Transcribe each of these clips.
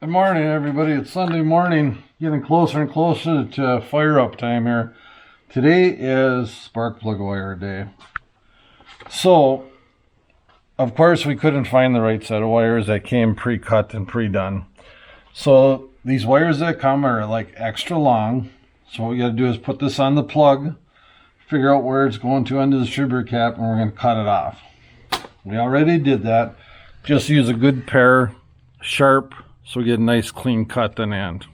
Good morning, everybody. It's Sunday morning, getting closer and closer to fire up time here. Today is spark plug wire day. So, of course, we couldn't find the right set of wires that came pre-cut and pre-done. So, these wires that come are like extra long. So, what we got to do is put this on the plug, figure out where it's going to on the distributor cap, and we're going to cut it off. We already did that. Just use a good pair, sharp, so we get a nice clean cut on the end.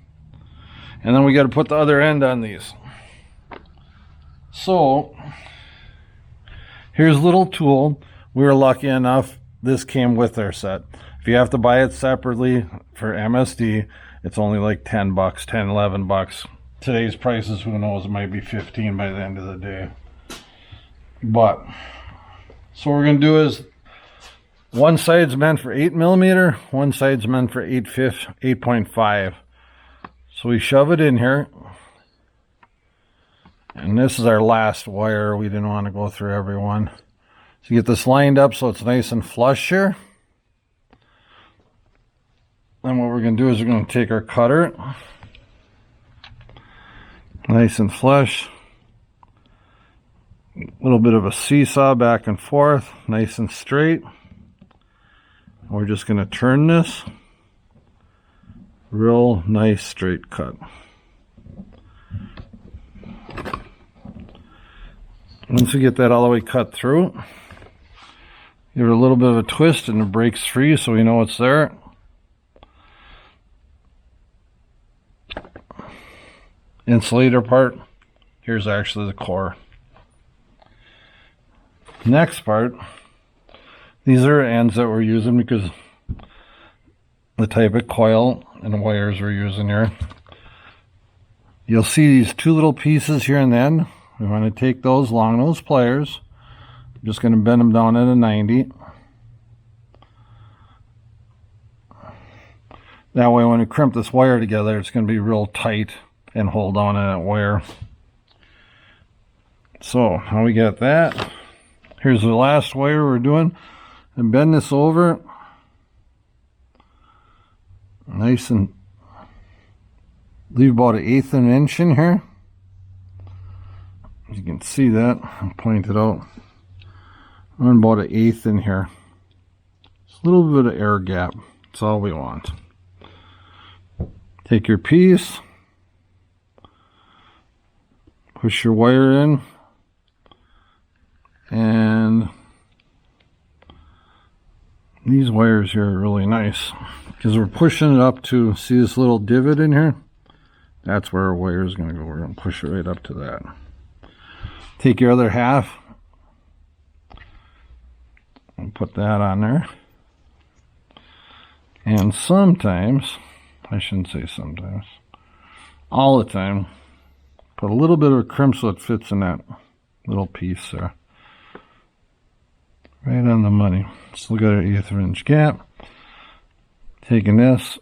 And then we got to put the other end on these. So here's a little tool. We were lucky enough this came with our set. If you have to buy it separately for MSD, it's only like 10 bucks, 10, 11 bucks. Today's prices, who knows, it might be 15 by the end of the day. But so what we're going to do is one side's meant for 8mm, one side's meant for 8.5. So we shove it in here. And this is our last wire. We didn't want to go through every one. So you get this lined up so it's nice and flush here. Then what we're going to do is we're going to take our cutter. Nice and flush. A little bit of a seesaw back and forth. Nice and straight. We're just going to turn this. Real nice straight cut. Once we get that all the way cut through, give it a little bit of a twist and it breaks free so we know it's there. Insulator part, here's actually the core. Next part, these are ends that we're using because the type of coil and wires we're using here. You'll see these two little pieces here and then. We want to take those long nose pliers. I'm just going to bend them down at a 90. That way when we crimp this wire together, it's going to be real tight and hold on to that wire. So how we get that. Here's the last wire we're doing. And bend this over. Nice and leave about 1/8 of an inch in here. You can see that. I'll point it out. And about 1/8 in here. Just a little bit of air gap. That's all we want. Take your piece. Push your wire in. And these wires here are really nice because we're pushing it up to, see this little divot in here? That's where our wire is going to go. We're going to push it right up to that. Take your other half and put that on there. And sometimes, I shouldn't say sometimes, all the time, put a little bit of a crimp so it fits in that little piece there. Right on the money. So look at our 1/8 of an inch gap. Taking this,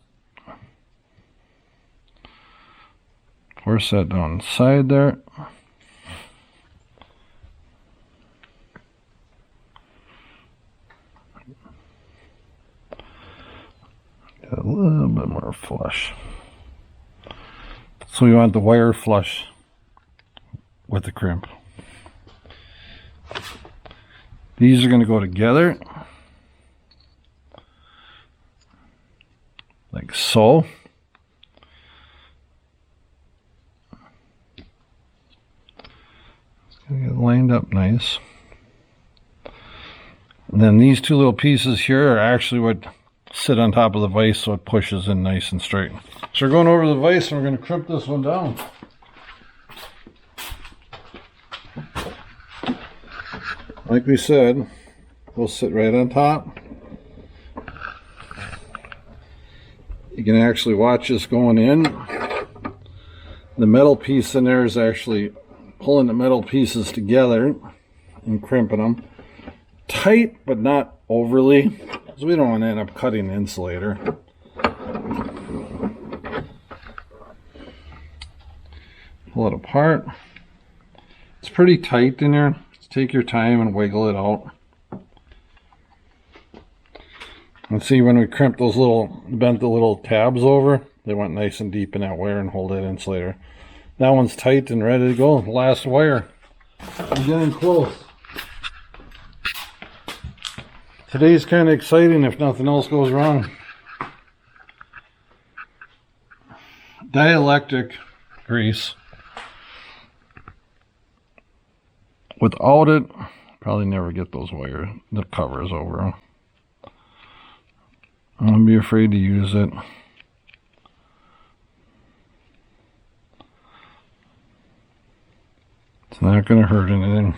force that down the side there. Get a little bit more flush. So we want the wire flush with the crimp. These are going to go together like so. It's going to get lined up nice. And then these two little pieces here are actually what sit on top of the vise so it pushes in nice and straight. So we're going over the vise and we're going to crimp this one down. Like we said, we'll sit right on top. You can actually watch this going in. The metal piece in there is actually pulling the metal pieces together and crimping them. Tight, but not overly, because we don't want to end up cutting the insulator. Pull it apart. It's pretty tight in there. Take your time and wiggle it out. And see, when we crimped those bent the little tabs over, they went nice and deep in that wire and hold that insulator. That one's tight and ready to go. Last wire. I'm getting close. Today's kind of exciting if nothing else goes wrong. Dielectric grease. Without it, probably never get those the covers over. I wouldn't be afraid to use it. It's not going to hurt anything.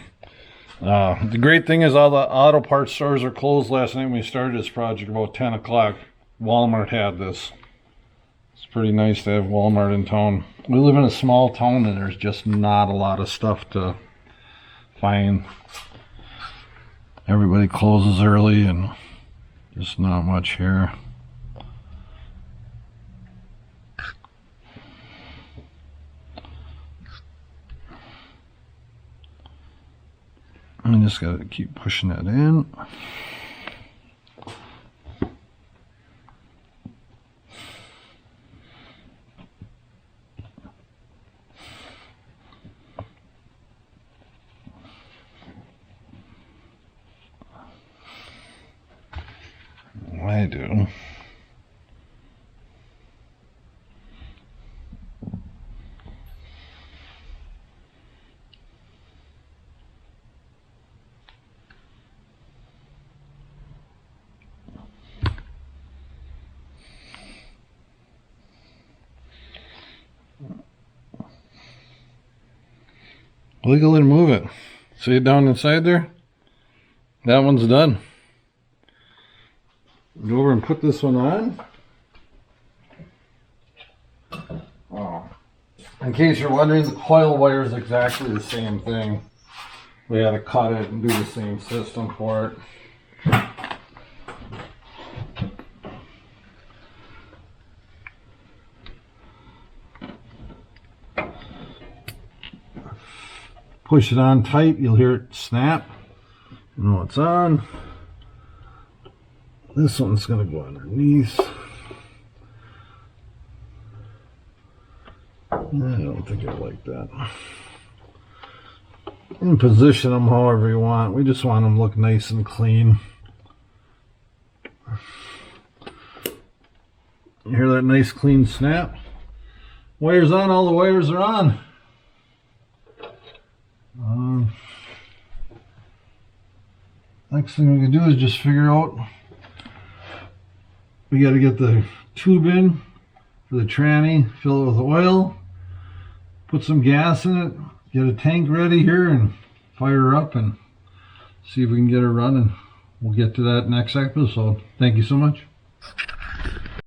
The great thing is all the auto parts stores are closed. Last night when we started this project about 10 o'clock. Walmart had this. It's pretty nice to have Walmart in town. We live in a small town and there's just not a lot of stuff to find. Everybody closes early and just not much here. I just gotta keep pushing that in. I do. Wiggle and move it. See it down inside there? That one's done. Go over and put this one on. Oh. In case you're wondering, the coil wire is exactly the same thing. We had to cut it and do the same system for it. Push it on tight, you'll hear it snap. You know it's on. This one's going to go underneath. I don't think I like that. You can position them however you want. We just want them to look nice and clean. You hear that nice clean snap? Wires on, all the wires are on. Next thing we can do is just figure out, we got to get the tube in for the tranny, fill it with oil, put some gas in it, get a tank ready here and fire her up and see if we can get her running. We'll get to that next episode. Thank you so much.